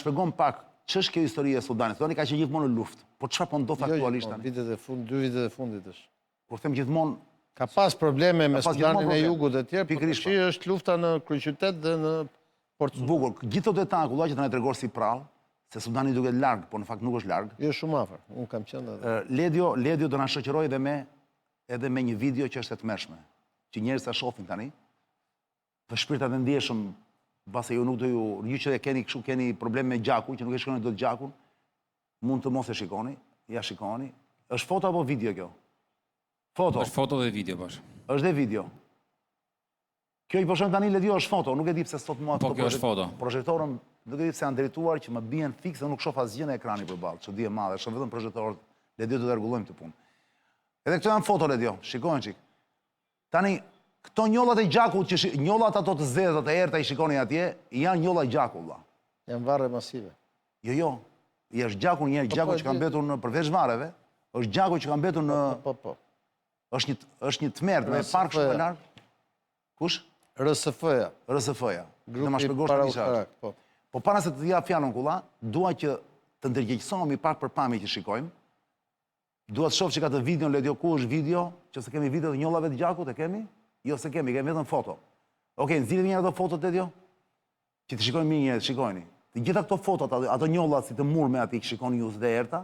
Shpjegon pak, ç'është kjo histori e Sudanit? Sudani ka qenë gjithmonë në luftë, po çfarë po ndodh aktualisht tani? 2 vitet e fundit është. Kur them gjithmonë, Ka pas probleme me pas Sudanin gjithmonë e probleme. Jugut e tjerë, por Pikërisht, tash është lufta në kryeqytet dhe në Port Sudan. bukur, gjithë këto detaje që të na tregon si prall, se Sudani duket larg, por në fakt nuk është larg. Jo shumë afër, unë kam qenë edhe. Ledio do na shoqëroj edhe me një video që është e tmerrshme, që njerëzit ta shohin tani. Të shpirtat e ndjeshëm, base ju nuk do ju që keni problem me gjakun, që nuk e shikoni dot gjakun, mund të mos e shikoni, ja shikoni. Është foto apo video kjo? Foto. Është foto dhe video, bash. Është dhe video. Kjo i përshëm tani Ledio është foto, nuk e di pse sot mua Po, kjo është foto. Projektorën, nuk e di pse janë drejtuar që më bien fikse dhe nuk shoh asgjë në ekrani përballë, çudi e madhe, shoh vetëm projektorët. Ledio do të rregullojmë këtë punë. Edhe këto janë foto Ledio, shikojnë çik. Tani këto njollat e gjakut që njollat ato të zezat e errta i shikoni atje, janë njolla gjaku valla. Janë varre masive. Jo. I është gjaku gjaku që ka mbetur në përveç varreve, është gjaku që ka mbetur në Po. është një tmerr me park shumë larg. Kush? RSF-ja. RSF-ja. Në ma Grupi shpjegosh tani çfarë. Po. Po para se të jap fjalën kulla, dua që të ndërgjegjësohemi pak për pamje që shikojmë. Dua të shoh që ka të videon Ledio, ku është video, që se kemi video të njollave të gjakut, e kemi? Jo se kemi vetëm foto. Okej, nxirrni një ato fotot Ledio. Që të shikojmë mirë njerëz, shikojeni. Të gjitha këto fotot, ato njollat si të murme aty që shikoni ju dhe erta,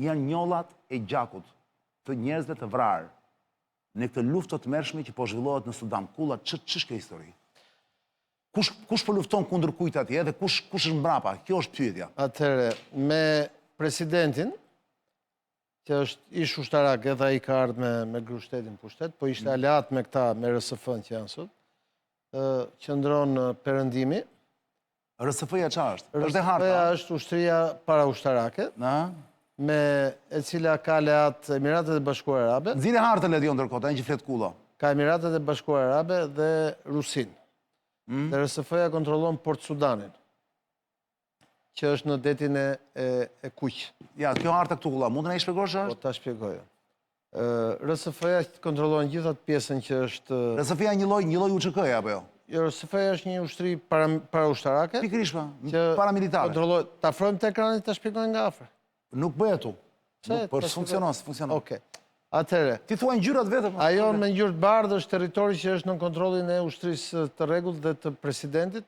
janë njollat e gjakut të njerëzve të vrarë në këtë luftë të tmerrshme që po zhvillohet në Sudan. Kulla, ç'është kjo histori? Kush po lufton kundër kujt atje dhe kush është mbrapa? Kjo është pyetja. Atëherë, me presidentin, që është ish ushtarak edhe ai ka ardhur me grushtetin pushtet, po ishte aleat me këta, me RSF-n që janë sot, qëndron Perëndimi. RSF-ja çfarë është? Është e harta. RSF-ja është ushtria paraushtarake, me e cila ka aleat Emiratet e Bashkuara Arabe. Nxirë hartën Ledio ndërkohë, tani që flet kulla. Ka Emiratet e Bashkuara Arabe dhe Rusin. Dhe RSF-ja kontrollon Port Sudanin, që është në detin e Kuq. Ja, kjo harta këtu kulla, mund të na i shpjegosh Po ç'është? ta shpjegoj. RSF-ja kontrollon gjithat pjesën që është... RSF-ja një lloj UÇK-ja apo jo? RSF-ja është një ushtri paraushtarake. Pikërisht pa, që paramilitare. kontrollon... Ta afrojmë te ekrani ta shpjegoj nga afër. Nuk bëhet tu. Po funksionon. Okej. Atëherë, Ti thua ngjyrat vetëm. ajo me ngjyrë të bardhë është territori që është në kontrollin e ushtrisë të rregullt dhe të presidentit,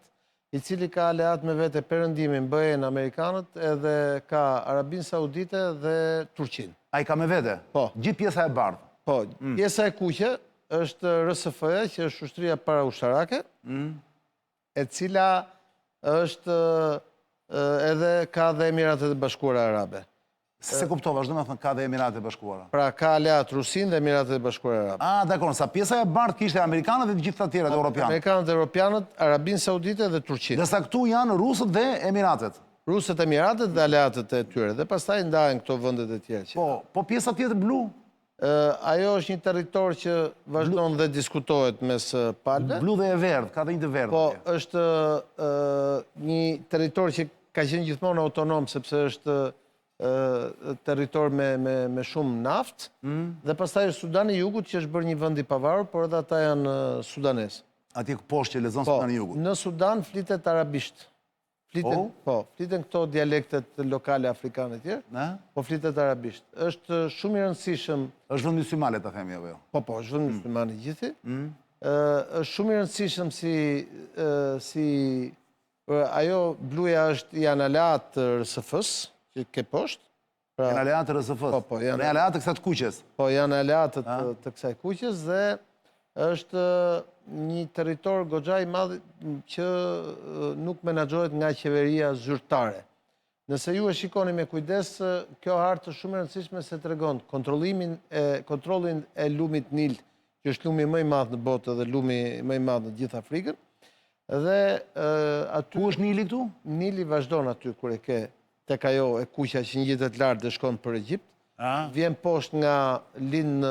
i cili ka aleat me vete Perëndimin, BE-n, Amerikanët, edhe ka Arabinë Saudite dhe Turqinë. Ai ka me vete? Po. Gjithë pjesa e bardhë. Po, pjesa e kuqe është RSF-ja, që është ushtria paraushtarake, e cila është edhe ka dhe Emiratet e Bashkuara Arabe. Se kuptova, vazhdo me thënë ka dhe Emiratet e Bashkuara. Pra ka aleat Rusin dhe Emiratet e Bashkuara Arabe. Ah, dakor, sa pjesa e bardhë kishte Amerikanët dhe të gjithë të tjerët europianë. Amerikanët, Europianët, Arabinë Saudite dhe Turqinë. Dërsa këtu janë Rusët dhe Emiratet. Rusët, Emiratet dhe aleatët e tyre. Dhe pastaj ndahen këto vendet e tjera. Po pjesa tjetër blu? Ajo është një territor që vazhdon dhe diskutohet mes palëve. Blu dhe e verdhë, ka dhe një të verdhë. Po, është një territor që ka qenë gjithmonë autonom, sepse është territor me shumë naftë, dhe pastaj është Sudani i Jugut që është bërë një vend i pavarur, por edhe ata janë sudanesë. Atje poshtë që lexon Sudani i Jugut. Në Sudan flitet arabisht. Fliten këto dialektet lokale afrikane tjerë, po flitet arabisht. Është shumë i rëndësishëm... është vend myslimale, ta themi, apo jo? Po, është vend myslimale gjithi. Është shumë i rëndësishëm si... Ajo bluja është janë aleat të RSF-s, që ke poshtë. Janë aleat të RSF-s. Po, janë aleat të kësaj të kuqes. Po, janë aleat të kësaj kuqes dhe është një territor goxha i madh që nuk menaxhohet nga qeveria zyrtare. Nëse ju e shikoni me kujdes, kjo hartë është shumë e rëndësishme se tregon kontrollin e lumit Nil, që është lumi më i madh në botë dhe lumi më i madh në gjithë Afrikën. Dhe aty... Ku është Nili këtu? Nili vazhdon aty kur e ke tek ajo e kuqja që ngjitet lart dhe shkon për Egjipt. Vjen poshtë nga lind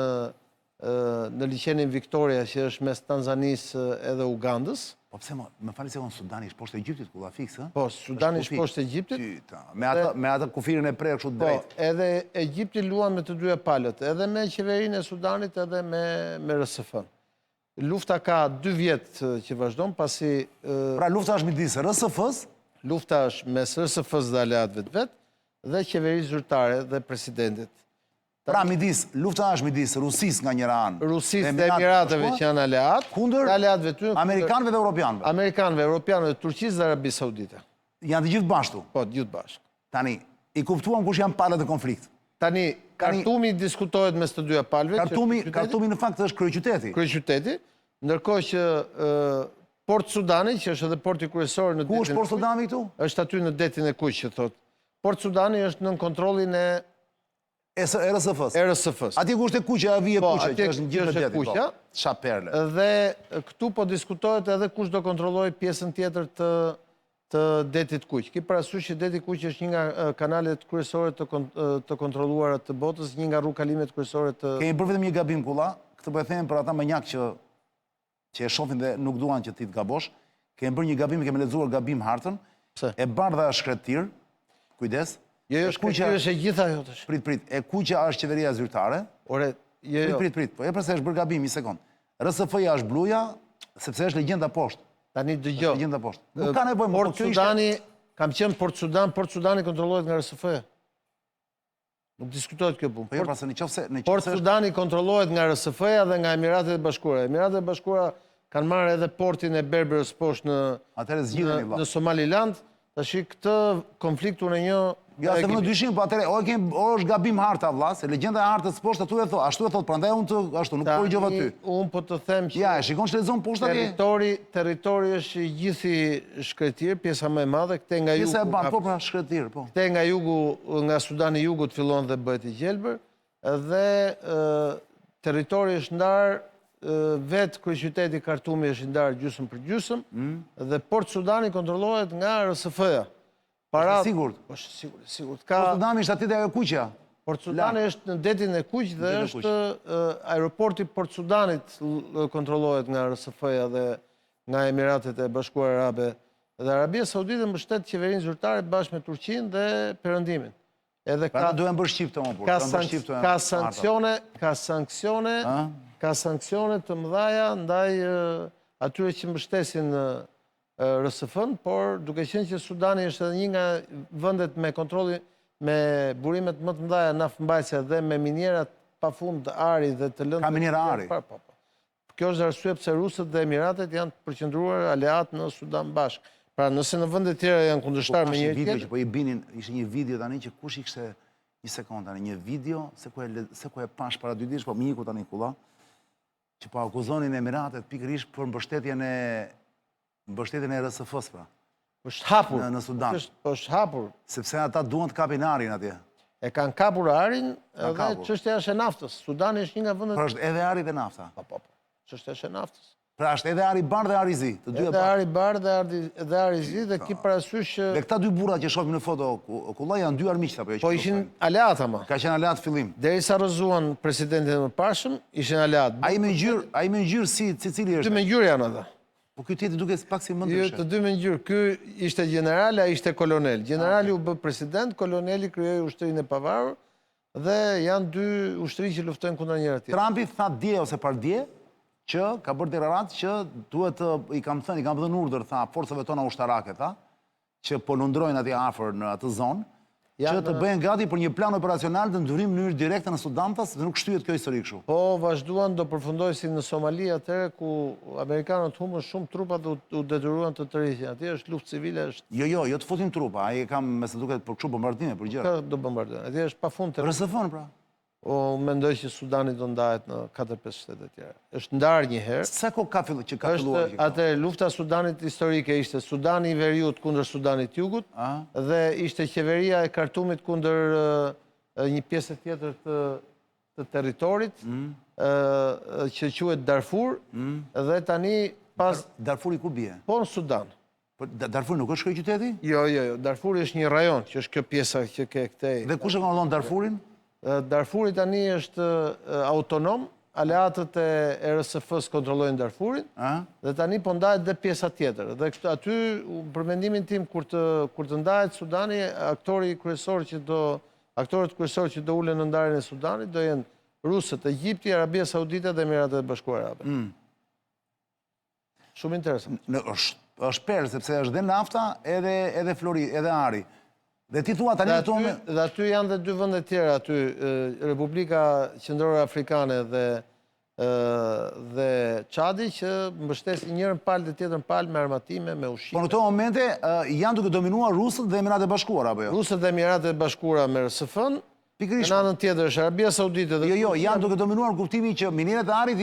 në liçenin Victoria, që është mes Tanzanisë edhe Ugandës. Po pse më fali se Sudani është poshtë Egjiptit, kulla fiks, Po, Sudani është poshtë Egjiptit. Me atë kufirin e prerë kështu drejt. Po, edhe Egjipti luan me të dyja palët, edhe me qeverinë e Sudanit edhe me RSF-n. Lufta ka 2 vjet që vazhdon, pasi... Pra lufta është midis RSF-s Lufta është mes RSF-s dhe aleatëve të vetë dhe qeverisë zyrtare dhe presidentit. Pra, lufta është midis Rusisë nga njëra anë. Rusisë dhe Emirateve që janë aleatë, kundër Amerikanëve dhe Europianëve. Amerikanëve, Europianëve, Turqisë dhe Arabi Saudite. Janë të gjithë bashkëtu. Po, të gjithë bashkë. Tani, i kuptuam kush janë palët e konflikt. Tani, Kartumi diskutohet mes të dyja palëve. Kartumi në fakt është kryeqyteti. Kryeqyteti, ndërkohë që Port Sudani, që është edhe porti kryesor në detin... Ku është Port Sudani këtu? Është aty në detin e Kuq, që thotë. Port Sudani është nën kontrollin e RSF-s. Ati ku është e Kuqja, e vije Kuqja, që është në gjithë është detin. Kuqja. Qa perle. Dhe këtu po diskutohet edhe kush do kontrolloj pjesën tjetër të detit Kuq. Ki parasysh që deti Kuq është një nga kanalet kryesore të kontrolluara të botës, një nga rrugkalimet kryesore të... Kemi bërë vetëm një gabim, Kulla, këtë po e them për ata manjak që e shofin dhe nuk duan që ti të gabosh. Kemi bërë një gabim, kemi lexuar gabim hartën, e bardha është shkretir, kujdes. Jo, shkretir është e gjitha jo të shkretir. Prit, e Kuqja është qeveria zyrtare. Ore, jo. Prit, po e përse është bërë gabim, një sekund. RSF-ja është bluja, sepse është legjenda poshtë. Tani dëgjoj. Legjenda poshtë. Nuk ka nevojë, Port Sudani, kam qenë Port Sudani kontrollohet nga RSF-ja. Nuk diskutohet kjo punë. Po jo, prasë në qofse... Port Sudani kontrollohet nga RSF-ja dhe nga Emiratet e Bashkuara. Emiratet e Bashkuara kanë marrë edhe portin e Berberës poshtë në Somaliland. Tashi këtë konfliktu në një... Ja, se më dyshim, po atëre, o është gabim harta, vla, se legjenda e hartës poshtë, ashtu e thot, prandaj unë të, ashtu, nuk po i gjova ty. Unë po të them që... Ja, e shikon që lezon poshtë atje? Territori është gjithi shkretir, pjesa më e madhe, këte nga jugu... Pjesa e banë, po pra shkretir, po. Këte nga jugu, nga Sudani jugut fillon dhe bëhet i gjelbër, dhe territori është ndarë, vetë kryeqyteti Kartumi është ndarë gjysmë për gjysmë, dhe Port Sudani kontrollohet nga RSF-ja. Sigurt? Po, sigurt. Port Sudani është atit e Kuqja? Port Sudani është në detin e Kuq dhe është aeroporti Port Sudanit kontrollohet nga RSF-ja dhe nga Emiratet e Bashkuara Arabe. Dhe Arabia Saudite mbështet qeverinë zyrtare bashkë me Turqinë dhe Perëndimin. Pra duhen bërë shqip të më burë. Ka sanksione të mëdhaja ndaj atyre që mbështesin RSF-n, por duke qenë që Sudani është edhe një nga vëndet me kontrolli, me burimet më të mëdhaja naftëmbajtëse dhe me minierat pa fund të ari dhe të lëndë... Ka miniera ari? Kjo është arsye pse Rusët dhe Emiratet janë përqendruar aleat në Sudan bashkë. Pra nëse në vëndet tjera janë kundërshtar me njëri tjetër... Po i binin, ishte një video tani që kush i kishte një sekund tani, një video, se ku e pash para 2 ditësh, po miku tani Kulla, që po akuzonin Emiratet pikërisht për mbështetjen e RSF-s, pra. është hapur. Në Sudan. është hapur. Sepse ata duan të kapin arin atje. E kanë kapur arin dhe çështja është e naftës. Sudani është një nga vendet... Pra është edhe ari dhe nafta. Po. Çështja është e naftës. Pra është edhe ari bardh dhe ari zi. Edhe ari bardh dhe ari zi dhe ki parasysh... Dhe këta 2 burra që shohim në foto, Kulla, janë 2 armiqta. Po ishin aleat ama. Ka qenë aleat fillim. Derisa rrëzuan presidentin e mëparshëm, ishin aleat. Ai me ngjyrë si cili është? 2 me ngjyrë janë ata. Po ky tjetri duket pak si më ndryshe. Jo, të 2 me ngjyrë. Ky ishte general, ai ishte kolonel. Generali u bë president, koloneli krijoi ushtrinë e pavarur dhe janë 2 ushtri që luftojnë kundër njëra tjetrës. Trumpi tha dje ose pardje që ka bërë deklaratë që duhet i kam dhënë urdhër, tha, forcave tona ushtarake, tha, që po lundrojnë atje afër në atë zonë, që të bëhen gati për një plan operacional të ndryrim në mënyrë direkte në Sudan, se nuk shtyhet kjo histori kështu. Po, vazhduan do përfundoj si në Somali atëre ku amerikanët humbën shumë trupa dhe u detyruan të tërhiqin. Atje është luftë civile, është... Jo, të futin trupa, ai kam me se duket për kështu bombardime, për gjëra. Ka do bombardime. Atje është pafund të... RSF-n, pra. Mendoj që Sudani do ndahet në 4-5 shtete tjera. Është ndarë një herë. Sa kohë ka filluar që ka filluar? Atëre, lufta Sudanit historike ishte Sudani i Veriut kundër Sudanit Jugut dhe ishte qeveria e Kartumit kundër një pjesë tjetër të territorit që quhet Darfur dhe tani pas... Darfuri ku bie? Po në Sudan. Darfuri nuk është kryeqyteti? Jo. Darfuri është një rajon, që është kjo pjesa që ke këtej. Dhe kush e kontrollon Darfurin? Darfuri tani është autonom, aleatët e RSF-s kontrollojnë Darfurin, dhe tani po ndahet dhe pjesa tjetër. Dhe aty, për mendimin tim, kur të ndahet Sudani, aktorët kryesor që do ulen në ndarjen e Sudanit, do jenë Rusët, Egjipti, Arabia Saudite dhe Emiratet e Bashkuara Arabe. Shumë interesant. është perë, sepse është dhe nafta edhe flori, edhe ari. Dhe ti thua tani këtu me... Dhe aty janë dhe dy vende tjera, aty Republika Qendrore Afrikane dhe Çadi që mbështesin njërën palë dhe tjetërën palë me armatime, me ushqime. Po në këto momente janë duke dominuar Rusët dhe Emiratet e Bashkuara, apo jo? Rusët dhe Emiratet e Bashkuara me RSF-n, në anën tjetër është Arabia Saudite dhe... Jo, janë duke dominuar kuptimi që mineret e arit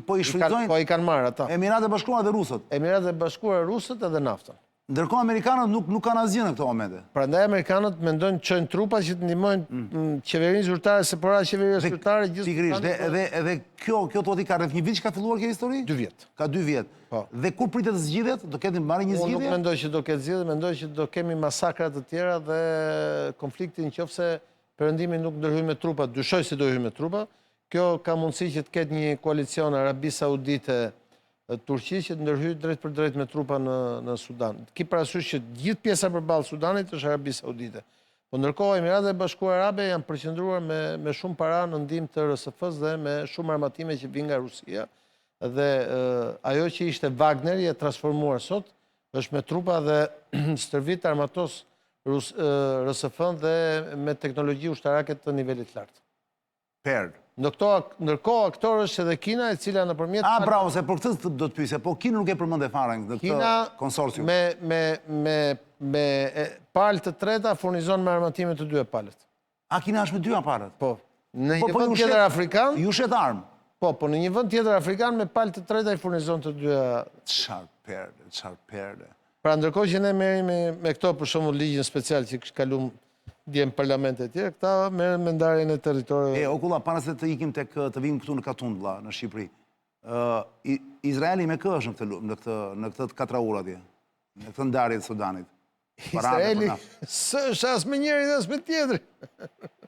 po i shfrytëzojnë... Po i kanë marrë ata. Emiratet e Bashkuara dhe Rusët. Emiratet e Bashkuara, Rusët edhe naftën. Ndërkohë Amerikanët nuk kanë asgjë në këto momente. Prandaj Amerikanët mendojnë të çojnë trupa që të ndihmojnë qeverinë zyrtare, separa qeveria zyrtare gjithë... Pikërisht, edhe kjo thot i ka rreth 1 vit që ka filluar kjo histori? 2 vjet. Ka 2 vjet. Po. Dhe kur pritet të zgjidhet? Do ketë marrë një zgjidhje? Unë nuk mendoj që do ketë zgjidhje, mendoj që do kemi masakra të tjera dhe konfliktin nëse Perëndimi nuk ndërhyj me trupa, dyshoj se do hyj me trupa. Kjo ka mundësi që të ketë një koalicion Arabi Saudite Turqi që të ndërhyj drejt për drejt me trupa në Sudan. Ki parasysh që gjithë pjesa përballë Sudanit është Arabi Saudite. Po ndërkohë Emiratet e Bashkuara Arabe janë përqendruar me shumë para në ndihmë të RSF-s dhe me shumë armatime që vijnë nga Rusia. Dhe ajo që ishte Wagner e transformuar sot është me trupa dhe stërvit armatos RSF-n dhe me teknologji ushtarake të nivelit lartë. Perë. Ndërkohë aktor është edhe Kina, e cila nëpërmjet... Bravo, se për këtë do të pyesja, po Kina nuk e përmend fare në këtë konsorcium. Me palë të treta furnizon me armatime të dyja palët. Kina është me dyja palët? Po. Në një vend tjetër afrikan... Ju shet armë? Po, në një vend tjetër afrikan me palë të treta i furnizon të dyja... Çfarë perle. Pra ndërkohë që ne merrim me këto për shembull ligjin special që kishte kaluar dje në parlamentet e tjera, këta merren me ndarjen e territorit. Okulla, para se të ikim të vim këtu në Katundlla, në Shqipëri. Izraeli me kë është në këtë katraur atje? Në këtë ndarje të Sudanit? Izraeli s'është as me njërin as me tjetrin.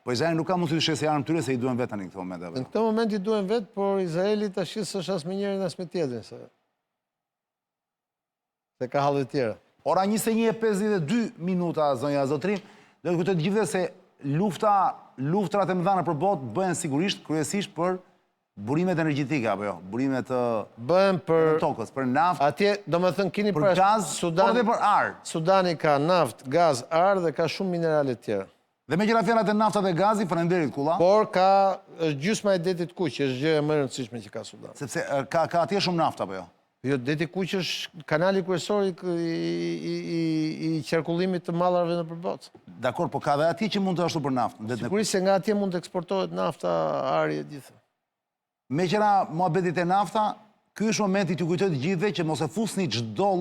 Po Izraeli nuk ka mundësi të shesë armë tyre se i duhen vetë tani në këtë moment. Në këtë moment i duhen vetë, por Izraeli tash s'është as me njërin as me tjetrin. Se ka halë të tjera. Ora 21:52 minuta, zonja Zotrim, dhe të kujtoj të gjithëve se luftrat e mëdha nëpër botë bëhen sigurisht kryesisht për burimet energjetike, apo jo? Burimet bëhen për tokës, për naftë. Atje, domethënë keni për gaz, por dhe për ar. Sudani ka naftë, gaz, ar dhe ka shumë minerale të tjera. Dhe me gjëra fjallat e nafta dhe gazi, faleminderit kulla. Por është gjysma e detit Kuq, është gjëja më e rëndësishme që ka Sudani. Sepse ka atje shumë naftë, apo jo? Jo, deti Kuq është kanali kryesor i qarkullimit të mallarëve nëpër botë. Dakor, po ka dhe atje që mund të ashtu për naftën. Sigurisht se nga atje mund të eksportohet nafta, ari e gjithë. Me qëra muhabetit e nafta, ky është momenti t'ju kujtoj të gjithëve që mos fusni çdo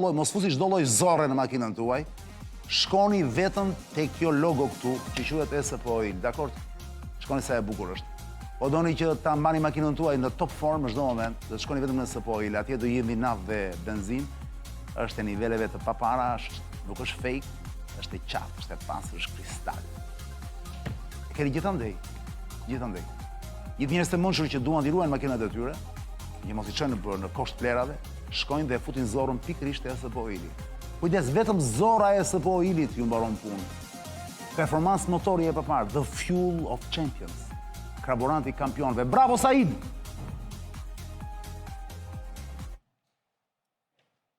lloj zorre në makinën tuaj. Shkoni vetëm te kjo logo këtu, që quhet SPO Oil, dakor? Shkoni sa e bukur është. Po doni që ta mbani makinën tuaj në top form çdo moment, do të shkoni vetëm në SPO Oil, atje do jemi naftë dhe benzinë, është e niveleve të papara, nuk është fake, është e qartë, është e pasur, është kristal. E keni gjithandej. Gjithë njerëz të mençur që duan të ruajnë makinat e tyre, që mos i çojnë në kosht plerave, shkojnë dhe futin zorrën pikërisht te SPO Oili. Kujdes, vetëm zorra e SPO Oilit ju mbaron punën. Performancë motori e përpara, the fuel of champions. Karburanti kampionëve. Bravo Said!